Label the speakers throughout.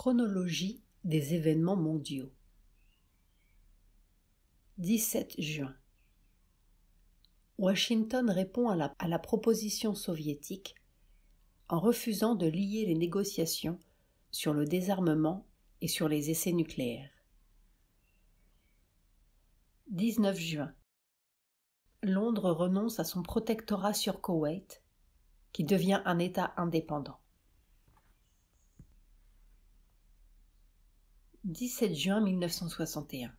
Speaker 1: Chronologie des événements mondiaux. 17 juin. Washington répond à la proposition soviétique en refusant de lier les négociations sur le désarmement et sur les essais nucléaires. 19 juin. Londres renonce à son protectorat sur Koweït, qui devient un État indépendant. 17 juin 1961.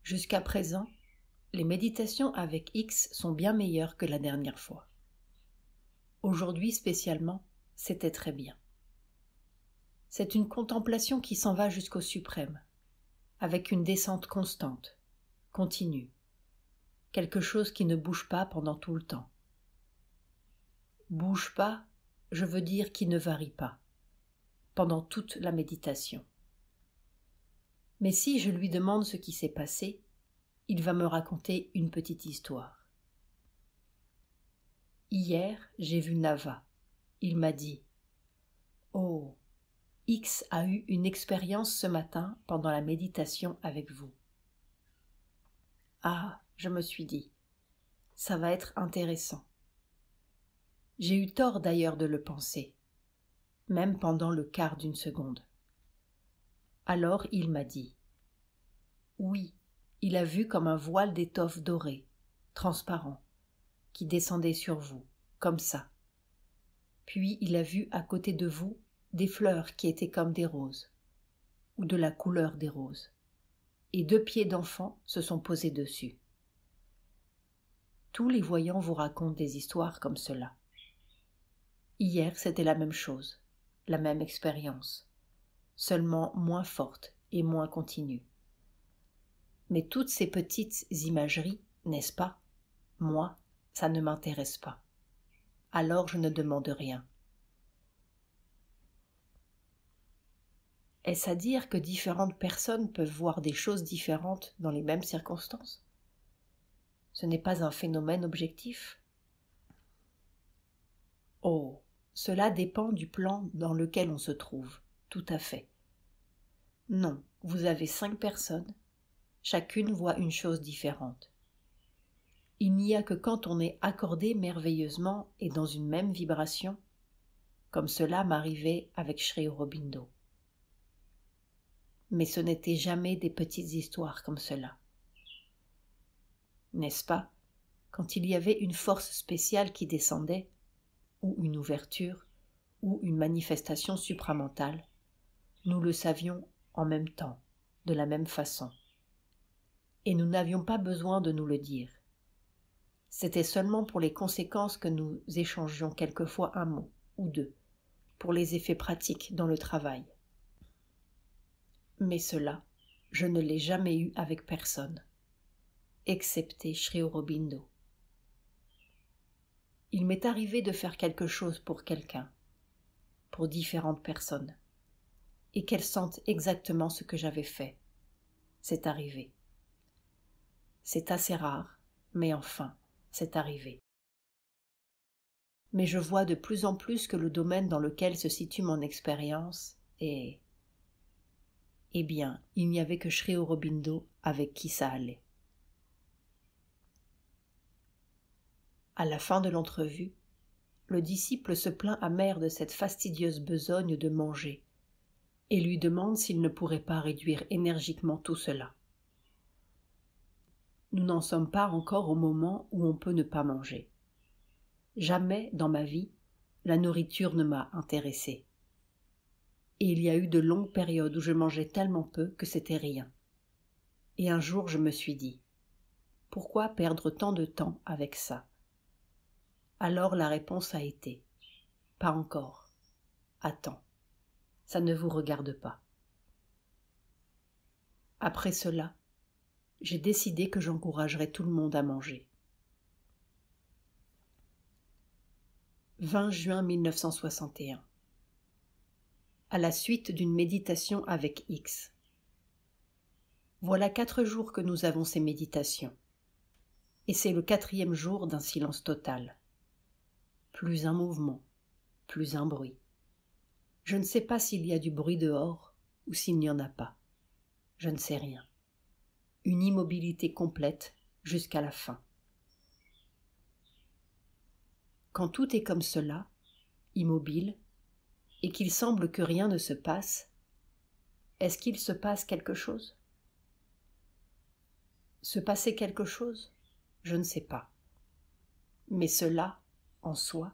Speaker 1: Jusqu'à présent, les méditations avec X sont bien meilleures que la dernière fois. Aujourd'hui spécialement, c'était très bien. C'est une contemplation qui s'en va jusqu'au suprême, avec une descente constante, continue, quelque chose qui ne bouge pas pendant tout le temps. Bouge pas, je veux dire qui ne varie pas, pendant toute la méditation. Mais si je lui demande ce qui s'est passé, il va me raconter une petite histoire. Hier, j'ai vu Nava. Il m'a dit « Oh, X a eu une expérience ce matin pendant la méditation avec vous. » Ah, je me suis dit, ça va être intéressant. J'ai eu tort d'ailleurs de le penser, même pendant le quart d'une seconde. Alors il m'a dit « Oui, il a vu comme un voile d'étoffe dorée, transparent, qui descendait sur vous, comme ça. Puis il a vu à côté de vous des fleurs qui étaient comme des roses, ou de la couleur des roses, et 2 pieds d'enfants se sont posés dessus. Tous les voyants vous racontent des histoires comme cela. Hier, c'était la même chose, la même expérience, seulement moins forte et moins continue. Mais toutes ces petites imageries, n'est-ce pas, moi, ça ne m'intéresse pas. Alors je ne demande rien. Est-ce à dire que différentes personnes peuvent voir des choses différentes dans les mêmes circonstances? Ce n'est pas un phénomène objectif? Oh, cela dépend du plan dans lequel on se trouve, tout à fait. Non, vous avez 5 personnes, chacune voit une chose différente. Il n'y a que quand on est accordé merveilleusement et dans une même vibration, comme cela m'arrivait avec Sri Aurobindo. Mais ce n'était jamais des petites histoires comme cela. N'est-ce pas, quand il y avait une force spéciale qui descendait, ou une ouverture, ou une manifestation supramentale, nous le savions en même temps, de la même façon. Et nous n'avions pas besoin de nous le dire. C'était seulement pour les conséquences que nous échangions quelquefois un mot, ou 2, pour les effets pratiques dans le travail. Mais cela, je ne l'ai jamais eu avec personne, excepté Sri Aurobindo. Il m'est arrivé de faire quelque chose pour quelqu'un, pour différentes personnes, et qu'elles sentent exactement ce que j'avais fait. C'est arrivé. C'est assez rare, mais enfin, c'est arrivé. Mais je vois de plus en plus que le domaine dans lequel se situe mon expérience est... Eh bien, il n'y avait que Sri Aurobindo avec qui ça allait. À la fin de l'entrevue, le disciple se plaint amer de cette fastidieuse besogne de manger et lui demande s'il ne pourrait pas réduire énergiquement tout cela. Nous n'en sommes pas encore au moment où on peut ne pas manger. Jamais dans ma vie, la nourriture ne m'a intéressée. Et il y a eu de longues périodes où je mangeais tellement peu que c'était rien. Et un jour je me suis dit, pourquoi perdre tant de temps avec ça? Alors la réponse a été, pas encore, attends, ça ne vous regarde pas. Après cela, j'ai décidé que j'encouragerais tout le monde à manger. 20 juin 1961. À la suite d'une méditation avec X. Voilà 4 jours que nous avons ces méditations. Et c'est le 4e jour d'un silence total. Plus un mouvement, plus un bruit. Je ne sais pas s'il y a du bruit dehors ou s'il n'y en a pas. Je ne sais rien. Une immobilité complète jusqu'à la fin. Quand tout est comme cela, immobile, et qu'il semble que rien ne se passe, est-ce qu'il se passe quelque chose ? Se passer quelque chose ? Je ne sais pas. Mais cela, en soi,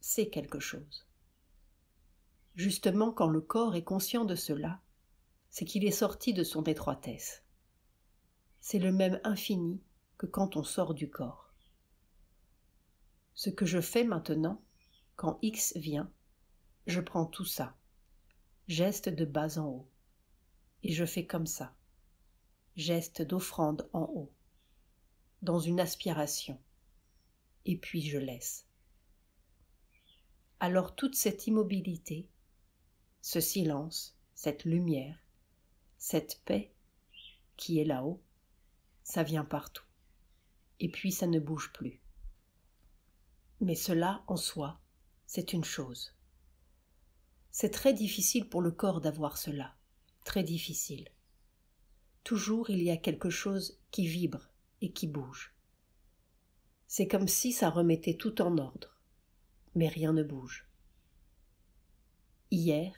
Speaker 1: c'est quelque chose. Justement, quand le corps est conscient de cela, c'est qu'il est sorti de son étroitesse. C'est le même infini que quand on sort du corps. Ce que je fais maintenant, quand X vient, je prends tout ça, geste de bas en haut, et je fais comme ça, geste d'offrande en haut, dans une aspiration, et puis je laisse. Alors toute cette immobilité, ce silence, cette lumière, cette paix qui est là-haut, ça vient partout, et puis ça ne bouge plus. Mais cela, en soi, c'est une chose. C'est très difficile pour le corps d'avoir cela, très difficile. Toujours il y a quelque chose qui vibre et qui bouge. C'est comme si ça remettait tout en ordre, mais rien ne bouge. Hier,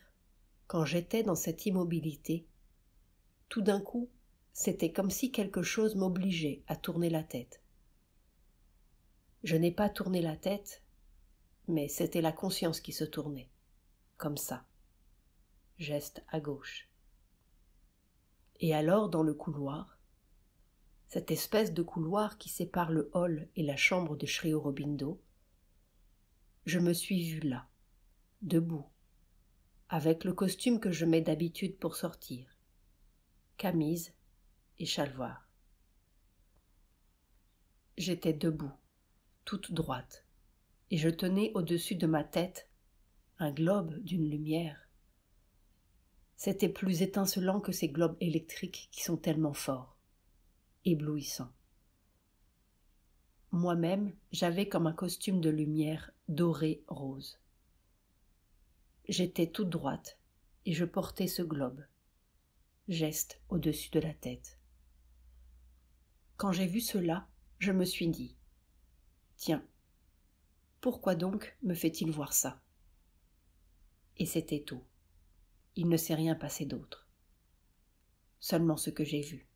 Speaker 1: quand j'étais dans cette immobilité, tout d'un coup, c'était comme si quelque chose m'obligeait à tourner la tête. Je n'ai pas tourné la tête, mais c'était la conscience qui se tournait, comme ça, geste à gauche. Et alors, dans le couloir, cette espèce de couloir qui sépare le hall et la chambre de Sri Aurobindo, je me suis vue là, debout, avec le costume que je mets d'habitude pour sortir, camise et chalwar. J'étais debout, toute droite, et je tenais au-dessus de ma tête un globe d'une lumière. C'était plus étincelant que ces globes électriques qui sont tellement forts, éblouissants. Moi-même, j'avais comme un costume de lumière doré-rose. J'étais toute droite et je portais ce globe, geste au-dessus de la tête. Quand j'ai vu cela, je me suis dit « Tiens, pourquoi donc me fait-il voir ça ?» Et c'était tout. Il ne s'est rien passé d'autre. Seulement ce que j'ai vu.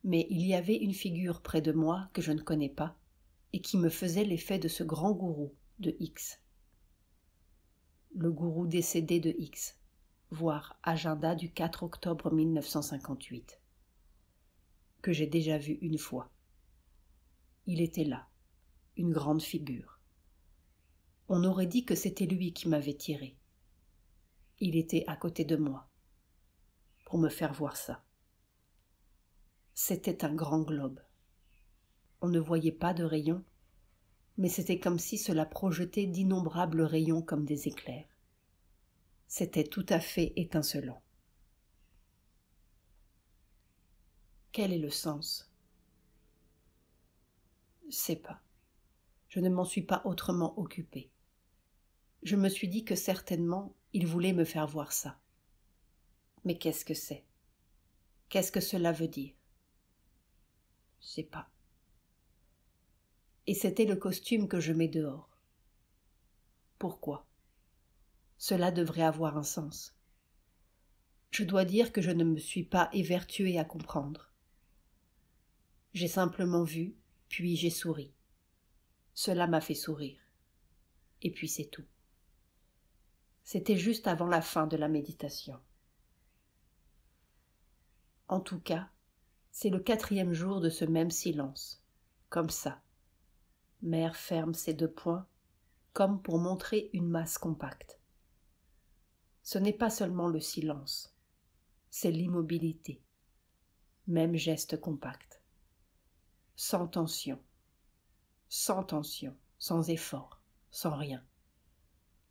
Speaker 1: Mais il y avait une figure près de moi que je ne connais pas et qui me faisait l'effet de ce grand gourou de X. Le gourou décédé de X, voire agenda du 4 octobre 1958, que j'ai déjà vu une fois. Il était là, une grande figure. On aurait dit que c'était lui qui m'avait tiré. Il était à côté de moi, pour me faire voir ça. C'était un grand globe. On ne voyait pas de rayons, mais c'était comme si cela projetait d'innombrables rayons comme des éclairs. C'était tout à fait étincelant. Quel est le sens ? Je sais pas. Je ne m'en suis pas autrement occupée. Je me suis dit que certainement, il voulait me faire voir ça. Mais qu'est-ce que c'est ? Qu'est-ce que cela veut dire ? Je sais pas. Et c'était le costume que je mets dehors. Pourquoi ? Cela devrait avoir un sens. Je dois dire que je ne me suis pas évertuée à comprendre. J'ai simplement vu, puis j'ai souri. Cela m'a fait sourire. Et puis c'est tout. C'était juste avant la fin de la méditation. En tout cas, c'est le 4e jour de ce même silence, comme ça. Mère ferme ses 2 poings, comme pour montrer une masse compacte. Ce n'est pas seulement le silence, c'est l'immobilité. Même geste compact. Sans tension, sans effort, sans rien.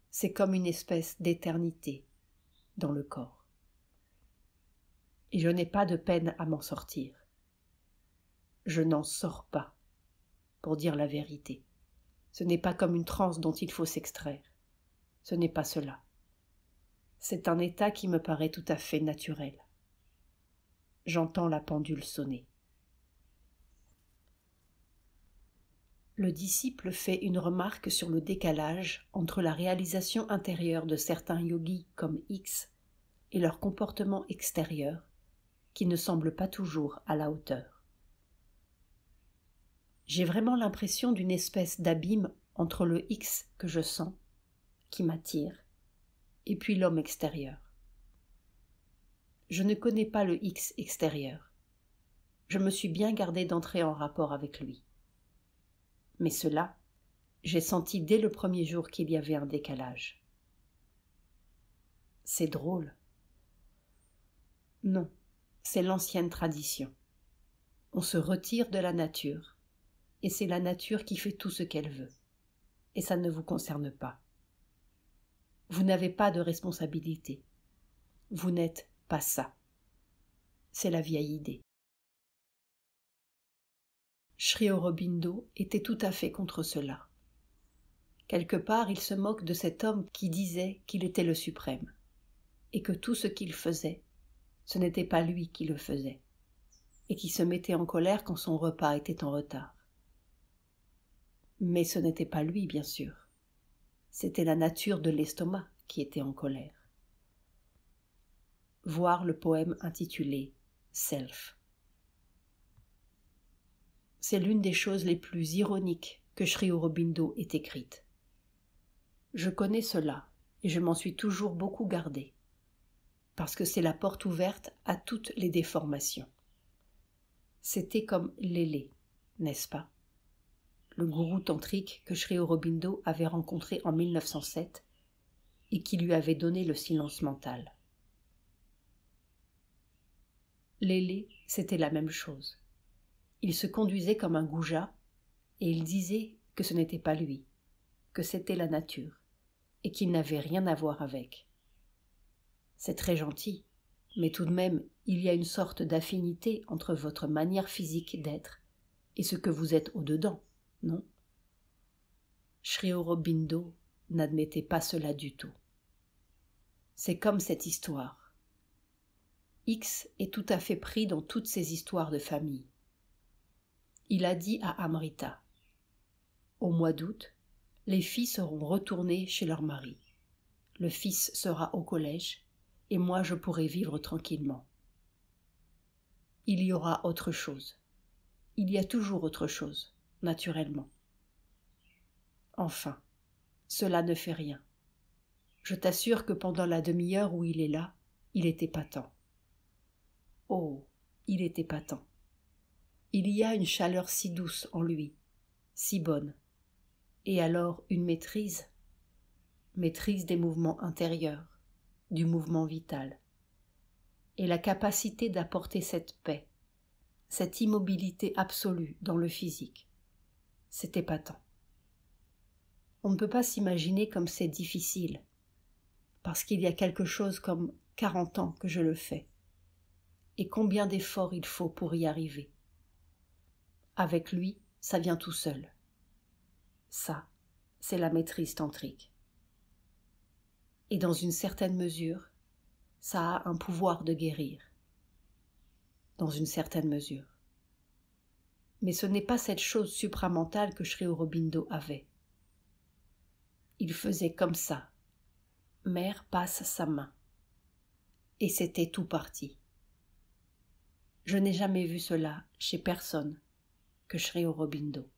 Speaker 1: C'est comme une espèce d'éternité dans le corps. Et je n'ai pas de peine à m'en sortir. Je n'en sors pas, pour dire la vérité. Ce n'est pas comme une transe dont il faut s'extraire. Ce n'est pas cela. C'est un état qui me paraît tout à fait naturel. J'entends la pendule sonner. Le disciple fait une remarque sur le décalage entre la réalisation intérieure de certains yogis comme X et leur comportement extérieur, qui ne semble pas toujours à la hauteur. J'ai vraiment l'impression d'une espèce d'abîme entre le X que je sens, qui m'attire, et puis l'homme extérieur. Je ne connais pas le X extérieur. Je me suis bien gardé d'entrer en rapport avec lui. Mais cela, j'ai senti dès le premier jour qu'il y avait un décalage. C'est drôle. Non, c'est l'ancienne tradition. On se retire de la nature, et c'est la nature qui fait tout ce qu'elle veut. Et ça ne vous concerne pas. Vous n'avez pas de responsabilité. Vous n'êtes pas ça. C'est la vieille idée. Sri Aurobindo était tout à fait contre cela. Quelque part, il se moque de cet homme qui disait qu'il était le suprême, et que tout ce qu'il faisait, ce n'était pas lui qui le faisait, et qui se mettait en colère quand son repas était en retard. Mais ce n'était pas lui, bien sûr. C'était la nature de l'estomac qui était en colère. Voir le poème intitulé « Self ». C'est l'une des choses les plus ironiques que Sri Aurobindo ait écrites. Je connais cela et je m'en suis toujours beaucoup gardé, parce que c'est la porte ouverte à toutes les déformations. C'était comme Lélé, n'est-ce pas? Le gourou tantrique que Sri Aurobindo avait rencontré en 1907 et qui lui avait donné le silence mental. Lélé, c'était la même chose. Il se conduisait comme un goujat et il disait que ce n'était pas lui, que c'était la nature et qu'il n'avait rien à voir avec. C'est très gentil, mais tout de même, il y a une sorte d'affinité entre votre manière physique d'être et ce que vous êtes au-dedans, non? Sri Aurobindo n'admettait pas cela du tout. C'est comme cette histoire. X est tout à fait pris dans toutes ces histoires de famille. Il a dit à Amrita, « Au mois d'août, les filles seront retournées chez leur mari. Le fils sera au collège, et moi je pourrai vivre tranquillement. Il y aura autre chose. Il y a toujours autre chose, naturellement. Enfin, cela ne fait rien. Je t'assure que pendant la demi-heure où il est là, il est épatant. Oh, il est épatant. Il y a une chaleur si douce en lui, si bonne. Et alors une maîtrise des mouvements intérieurs, du mouvement vital. Et la capacité d'apporter cette paix, cette immobilité absolue dans le physique. C'est épatant. On ne peut pas s'imaginer comme c'est difficile, parce qu'il y a quelque chose comme 40 ans que je le fais. Et combien d'efforts il faut pour y arriver. Avec lui, ça vient tout seul. Ça, c'est la maîtrise tantrique. Et dans une certaine mesure, ça a un pouvoir de guérir. Dans une certaine mesure. Mais ce n'est pas cette chose supramentale que Sri Aurobindo avait. Il faisait comme ça. Mère passe sa main. Et c'était tout parti. Je n'ai jamais vu cela chez personne que Sri Aurobindo.